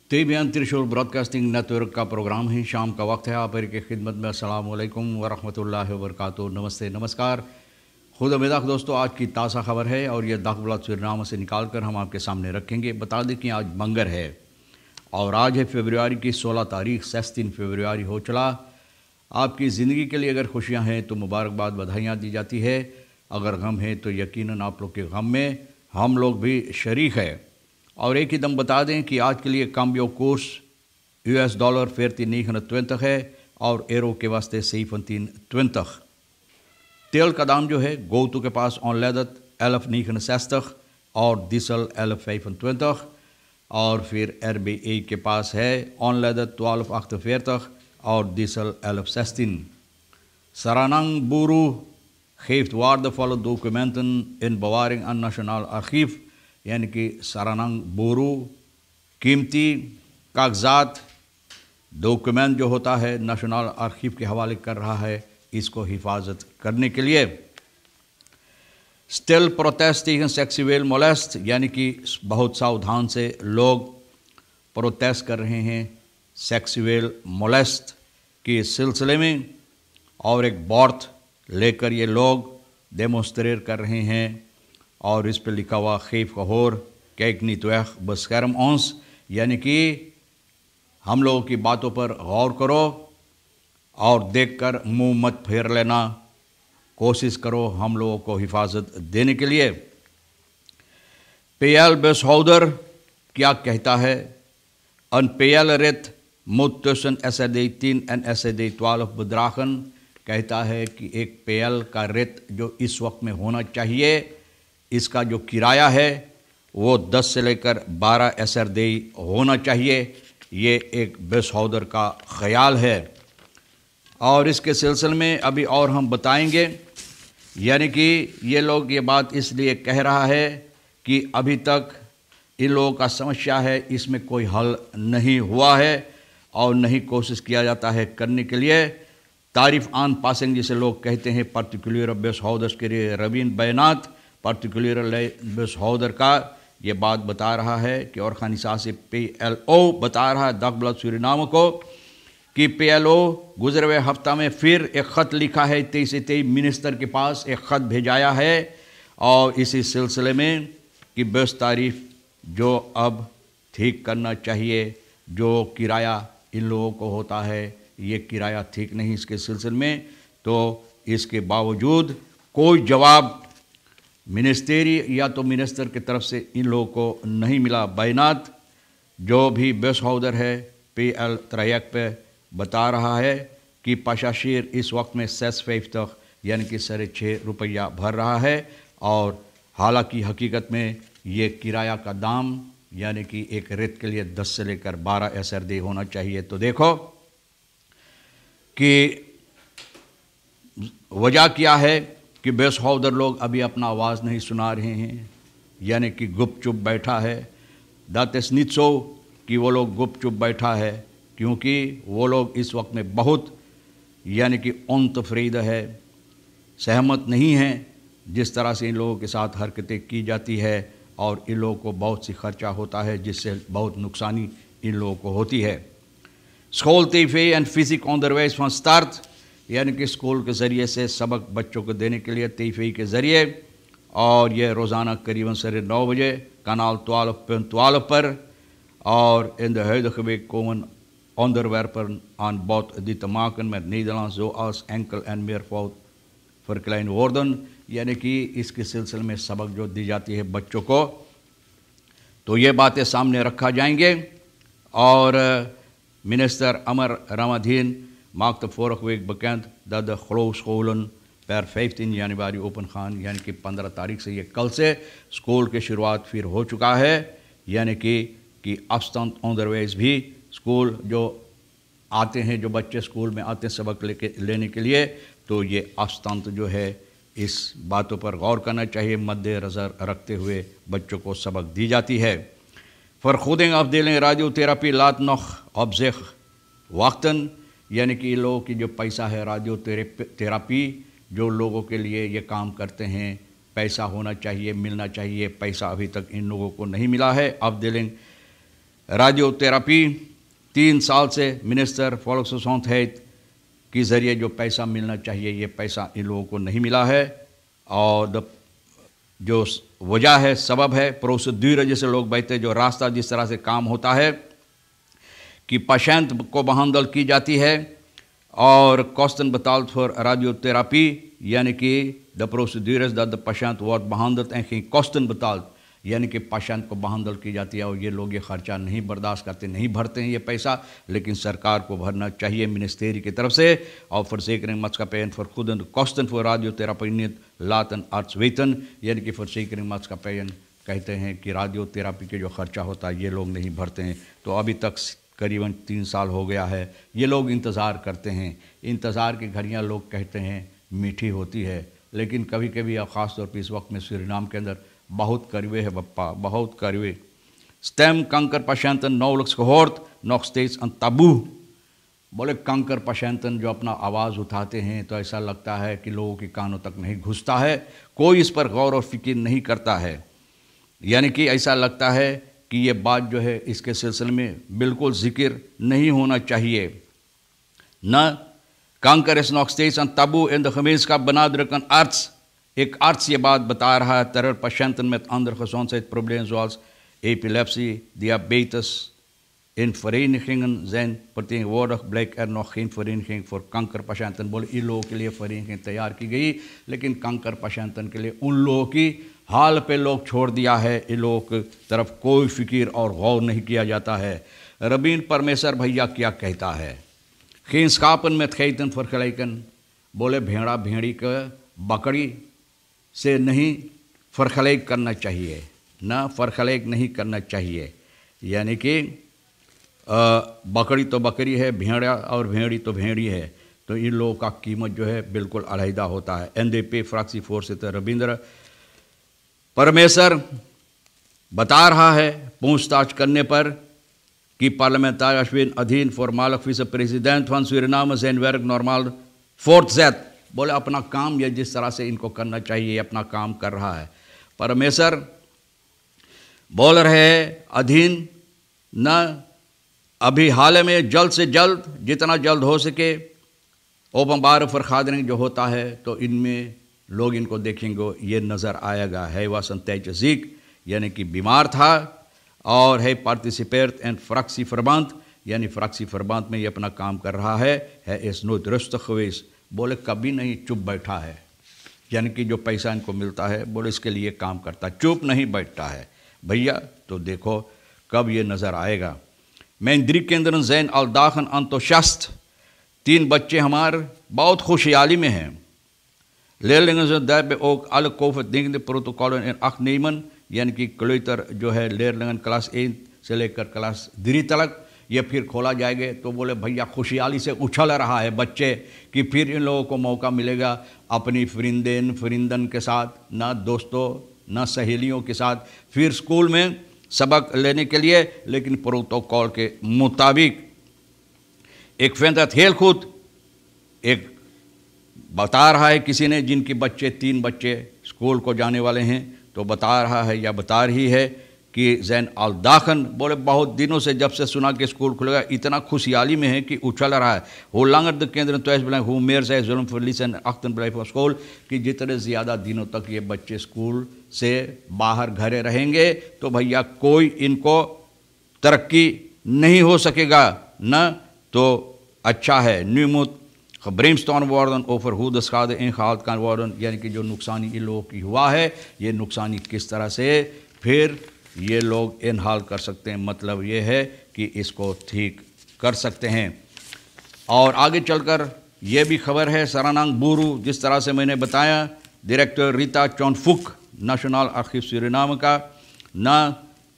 Tebyan त्रिशूल broadcasting network का programme है। शाम का वक्त है। आप की खिदमत में अस्सलाम वालेकुम व रहमतुल्लाहि व बरकातुहू। नमस्ते, नमस्कार, खुद अमेदाक दोस्तों। आज की ताज़ा खबर है और ये दाखबलात सुरनामा से निकाल कर हम आपके सामने रखेंगे। बता दें कि आज मंगर है और आज है फरवरी की 16 तारीख। 16 फरवरी हो चला। आपकी ज़िंदगी के लिए अगर खुशियाँ हैं तो मुबारकबाद, बधाइयाँ दी जाती है। अगर गम है तो यकीनन आप लोग के गम में हम लोग भी शरीक है। और एक ही दम बता दें कि आज के लिए काम्बियो कोर्स US dollar 14.29 है और एरो के वास्ते 17.20। तेल का दाम जो है गोतू के पास ऑनलेदत 11.69 और डीजल 11.25 और फिर RBA के पास है ऑनलेदत 12.48 और diesel 11.16। Saranang Buru geeft waardevolle documenten in bewaring aan Nationaal Archief, यानी कि सारानंग बोरू कीमती कागजात डॉक्यूमेंट जो होता है नेशनल आर्कीव के हवाले कर रहा है इसको हिफाजत करने के लिए। Still protest tegen sexual molest, यानी कि बहुत सावधान से लोग प्रोटेस्ट कर रहे हैं सेक्सुअल मोलेस्ट के सिलसिले में और एक बॉर्थ लेकर ये लोग डेमोन्स्ट्रेट कर रहे हैं और इस पर लिखा हुआ खीफ कहोर कैकनी त्वैख बस्करम औंस, यानी कि हम लोगों की बातों पर गौर करो और देखकर मुंह मत फेर लेना, कोशिश करो हम लोगों को हिफाजत देने के लिए। पेयल बेसहौदर क्या कहता है? अन पेयल रेत मुतसन SAD3 एन SAD12 बद्राखन कहता है कि एक पेयल का रेत जो इस वक्त में होना चाहिए, इसका जो किराया है वो 10 से लेकर 12 SRD होना चाहिए। ये एक बेसहौदर का ख्याल है और इसके सिलसिले में अभी और हम बताएंगे। यानी कि ये लोग ये बात इसलिए कह रहा है कि अभी तक इन लोगों का समस्या है, इसमें कोई हल नहीं हुआ है और नहीं कोशिश किया जाता है करने के लिए। तारीफ आन पासिंग जिसे लोग कहते हैं पर्टिकुलर बेसहौदर के लिए रवीन बैनात पर्टिकुलर बेसहौदर का ये बात बता रहा है कि और खानिसा से PLO बता रहा है दाखबलात सुरनामा को कि PLO गुजरे हुए हफ्ता में फिर एक ख़त लिखा है 23 मिनिस्टर के पास एक ख़त भेजाया है और इसी सिलसिले में कि बस तारीफ जो अब ठीक करना चाहिए, जो किराया इन लोगों को होता है ये किराया ठीक नहीं इसके सिलसिले में। तो इसके बावजूद कोई जवाब मिनिस्ट्री या तो मिनिस्टर की तरफ से इन लोगों को नहीं मिला। बैनात जो भी बेसहौदर है PL त्रयक पे बता रहा है कि पशाशीर इस वक्त में सेस फैफ तक यानी कि ₹6.5 भर रहा है और हालांकि हकीकत में ये किराया का दाम यानी कि एक रेत के लिए 10 से लेकर 12 SRD होना चाहिए। तो देखो कि वजह क्या है कि बेसहौदर लोग अभी अपना आवाज़ नहीं सुना रहे हैं, यानी कि गुप चुप बैठा है। दातेस नित्सो कि वो लोग गुप चुप बैठा है क्योंकि वो लोग इस वक्त में बहुत यानी कि तफरीद है, सहमत नहीं हैं जिस तरह से इन लोगों के साथ हरकतें की जाती है और इन लोगों को बहुत सी खर्चा होता है जिससे बहुत नुकसानी इन लोगों को होती है। School TV and physic otherwise phone start, यानी कि स्कूल के ज़रिए से सबक बच्चों को देने के लिए TV के ज़रिए और ये रोज़ाना करीबन 9:30 बजे कनाल 12.12 पर और इन de huidige week komen onderwerpen aan bod die te maken met Nederlands zoals enkel en meervoud verklein worden, यानी कि इसके सिलसिले में सबक जो दी जाती है बच्चों को, तो ये बातें सामने रखा जाएंगे। और मिनिस्टर अमर Ramadhin maakte vorige week bekend dat de geloofsscholen per 15 januari open gaan, यानी कि 15 तारीख से ये कल से स्कूल की शुरुआत फिर हो चुका है। यानी कि afstand onderwijs भी स्कूल जो आते हैं, जो बच्चे स्कूल में आते हैं सबक लेने के लिए, तो ये afstand जो है इस बातों पर गौर करना चाहिए, मद्देनज़र रखते हुए बच्चों को सबक दी जाती है। Vergoeding afdeling radiotherapie laat nog op zich wachten, यानी कि लोगों की जो पैसा है रेडियो थेरापी जो लोगों के लिए ये काम करते हैं पैसा होना चाहिए, मिलना चाहिए, पैसा अभी तक इन लोगों को नहीं मिला है। afdeling रेडियोथेरेपी 3 साल से मिनिस्टर volksgezondheid के ज़रिए जो पैसा मिलना चाहिए ये पैसा इन लोगों को नहीं मिला है। और जो वजह है, सबब है, प्रोसीड्यूर जैसे लोग बैठते, जो रास्ता जिस तरह से काम होता है कि पेशेंट को behandel की जाती है और kosten betaald voor radiotherapie, यानी कि the procedure is that the patient wordt behandeld en geen kosten betaald, यानी कि पेशेंट को behandel की जाती है और ये लोग ये खर्चा नहीं बर्दाश्त करते, नहीं भरते हैं ये पैसा, लेकिन सरकार को भरना चाहिए मिनिस्ट्री की तरफ से। और verzekeringsmaatschappijen vergoeden de kosten voor radiotherapie niet, laten arts weten, यानी कि verzekeringsmaatschappijen कहते हैं कि रेडियोथेरेपी के जो खर्चा होता है ये लोग नहीं भरते हैं। तो अभी तक करीबन 3 साल हो गया है, ये लोग इंतज़ार करते हैं। इंतज़ार की घड़ियाँ लोग कहते हैं मीठी होती है, लेकिन कभी कभी और ख़ास तौर पर इस वक्त में सूरीनाम के अंदर बहुत कड़वे है बप्पा, बहुत कड़वे। Stemkankerpatiënten nauwelijks gehoord, nog steeds een taboe। बोले kankerpatiënten जो अपना आवाज़ उठाते हैं तो ऐसा लगता है कि लोगों के कानों तक नहीं घुसता है, कोई इस पर गौर और फिक्र नहीं करता है। यानी कि ऐसा लगता है कि ये बात जो है इसके सिलसिले में बिल्कुल जिक्र नहीं होना चाहिए न। Kanker is nog steeds een taboe in de gemeenschap, benadrukt een arts। एक arts ये बात बता रहा है, terwijl patiënten met andere gezondheidsproblemen zoals epilepsie, diabetes in verenigingen zijn vertegenwoordigd, blijkt er nog geen vereniging voor kankerpatiënten। बोले इन लोगों के लिए vereniging तैयार की गई, लेकिन kanker patiënten के लिए उन लोगों की हाल पे लोग छोड़ दिया है, इन लोगों की तरफ कोई फिक्र और गौर नहीं किया जाता है। रबीन परमेश्वर भैया क्या कहता है? geen schapen met geiten vergelijken, बोले भेड़ा भेड़ी का बकरी से नहीं फर्खलेक करना चाहिए, ना फर्खलेक नहीं करना चाहिए। यानी कि बकरी तो बकरी है, भेड़ा और भेड़ी तो भेड़ी है, तो इन लोगों का कीमत जो है बिल्कुल अलहदा होता है। NDP फ्रैक्सी voorzitter रविंद्र परमेश्वर बता रहा है पूछताछ करने पर कि parlementariër Ashwin Adhin, voormalig vice-president van Suriname, zijn werk normaal voortzet। बोले अपना काम ये जिस तरह से इनको करना चाहिए अपना काम कर रहा है। परमेश्वर बोल रहे हैं अधीन न अभी हाल में जल्द से जल्द जितना जल्द हो सके ओपनबार फरखादरिंग जो होता है तो इनमें लोग इनको देखेंगे, ये नज़र आएगा। है वासन तैजिक यानी कि बीमार था और है पार्टिसिपेट एंड फ्रैक्सी फरबांत यानी फ्रैक्सी फरबांत में ये अपना काम कर रहा है इस नोट रस्त खवेश। बोले कभी नहीं चुप बैठा है, यानी कि जो पैसा इनको मिलता है बोले इसके लिए काम करता, चुप नहीं बैठता है भैया। तो देखो कब ये नज़र आएगा। मैं दरी केंद्र जैन अलदाखन अंतोशस्त 3 बच्चे हमारे बहुत खुशहाली में हैं। leerlingen zullen daarbij ook alle COVID-19 protocollen in acht nemen, यानी कि क्लूटर जो है leerlingen क्लास 1 से लेकर क्लास 3 तक ये फिर खोला जाएगा। तो बोले भैया खुशहाली से उछल रहा है बच्चे कि फिर इन लोगों को मौका मिलेगा अपनी फरिंदन के साथ, ना दोस्तों ना सहेलियों के साथ फिर स्कूल में सबक लेने के लिए, लेकिन प्रोटोकॉल के मुताबिक। एक फेंदत हेल खुद एक बता रहा है किसी ने जिनके बच्चे 3 बच्चे स्कूल को जाने वाले हैं, तो बता रहा है या बता रही है कि जैन अलदाखन बोले बहुत दिनों से जब से सुना कि स्कूल खुलेगा इतना खुशहाली में है कि उछल रहा है। हो लांगर द केंद्र तो ऐसे बोले हूँ मेर से जुल्म फरलीसन अख्तन बलाई फॉर स्कूल कि जितने ज़्यादा दिनों तक ये बच्चे स्कूल से बाहर घरे रहेंगे तो भैया कोई इनको तरक्की नहीं हो सकेगा न। तो अच्छा है नियमित gebrainstormd worden over hoe de schade ingehaald kan worden, यानी कि जो नुकसानी इन लोगों की हुआ है ये नुकसानी किस तरह से फिर ये लोग इनहाल कर सकते हैं, मतलब ये है कि इसको ठीक कर सकते हैं। और आगे चलकर ये भी खबर है सरानांग बूरू, जिस तरह से मैंने बताया डायरेक्टर रीता चौनफुक नेशनल आर्chiव सूरीनाम का ना,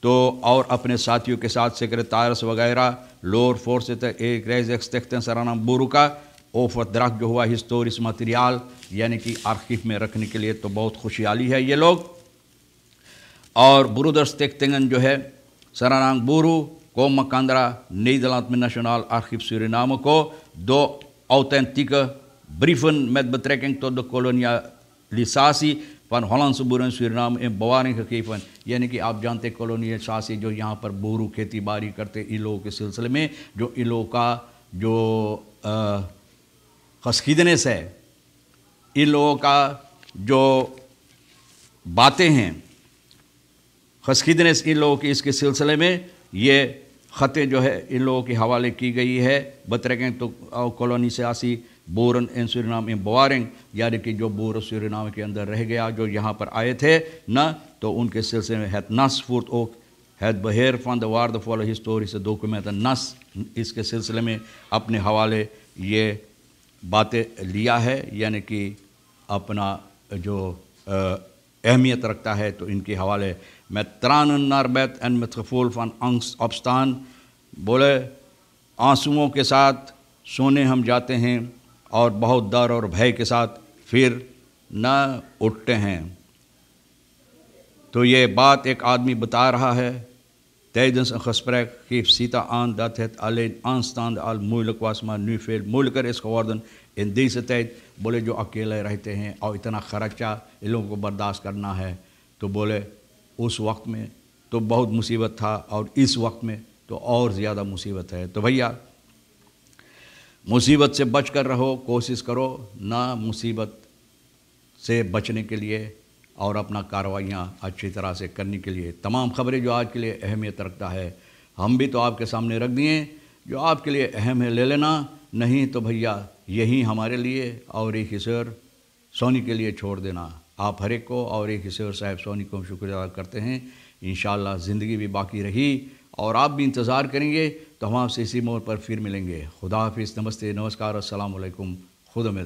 तो और अपने साथियों के साथ सेक्रेटरीस वगैरह लोअर फोर्स एक रेज स्टिख्तन सरानांग बूरू का ओवरड्राफ्ट जो हुआ हिस्टोरिस मटेरियल यानी कि आर्chiव में रखने के लिए, तो बहुत खुशहाली है ये लोग। और ब्रूदर्स स्टिख्तingen जो है सरानांग बूरू को मकांद्रा Nederland में नेशनल आर्chiव सूरीनाम को 2 authentieke brieven met betrekking tot de kolonialisatie van Hollandse boeren in Suriname in bewaring gegeven. यानी कि आप जानते कॉलोनियल शासी जो यहाँ पर बोरू खेती बाड़ी करते इन लोगों के सिलसिले में जो इन लोगों का जो खस्कीदनेस है, इन लोगों का जो बातें हैं, खस्कीदनेस इन लोगों की इसके सिलसिले में ये ख़तें जो है इन लोगों के हवाले की गई है. बतरकें तो कॉलोनी से आसी बोरन इन सुरीनाम इन बवारिंग, यानी कि जो बोर सुरीनाम के अंदर रह गया जो यहाँ पर आए थे ना, तो उनके सिलसिले में het nas voert ook het beheer van de waardevolle historische documenten. nas इसके सिलसिले में अपने हवाले ये बातें लिया है, यानी कि अपना जो अहमियत रखता है, तो इनके हवाले met tranen naar bed en met gevoel van angst opstaan. बोले आंसुओं के साथ सोने हम जाते हैं और बहुत डर और भय के साथ फिर न उठते हैं. तो ये बात एक आदमी बता रहा है. Tijdens een gesprek geeft Sita aan dat het alleen aanstaande al moeilijk was, maar nu veel moeilijker is geworden in deze tijd. बोले जो अकेले रहते हैं और इतना खर्चा इन लोगों को बर्दाश्त करना है, तो बोले उस वक्त में तो बहुत मुसीबत था और इस वक्त में तो और ज़्यादा मुसीबत है. तो भैया मुसीबत से बच कर रहो, कोशिश करो ना मुसीबत से बचने के लिए और अपना कार्रवाइयाँ अच्छी तरह से करने के लिए. तमाम खबरें जो आज के लिए अहमियत रखता है हम भी तो आपके सामने रख दिए. जो आपके लिए अहम है ले लेना, नहीं तो भैया यही हमारे लिए और एक हिस्सेदार सोनी के लिए छोड़ देना. आप हर एक को और एक हिस्सेदार साहब सोनी को शुक्रिया अदा करते हैं. इंशाअल्लाह ज़िंदगी भी बाकी रही और आप भी इंतज़ार करेंगे तो हम आपसे इसी मोड़ पर फिर मिलेंगे. खुदा हाफिज़, नमस्ते, नमस्कार, अस्सलाम वालेकुम, खुदा में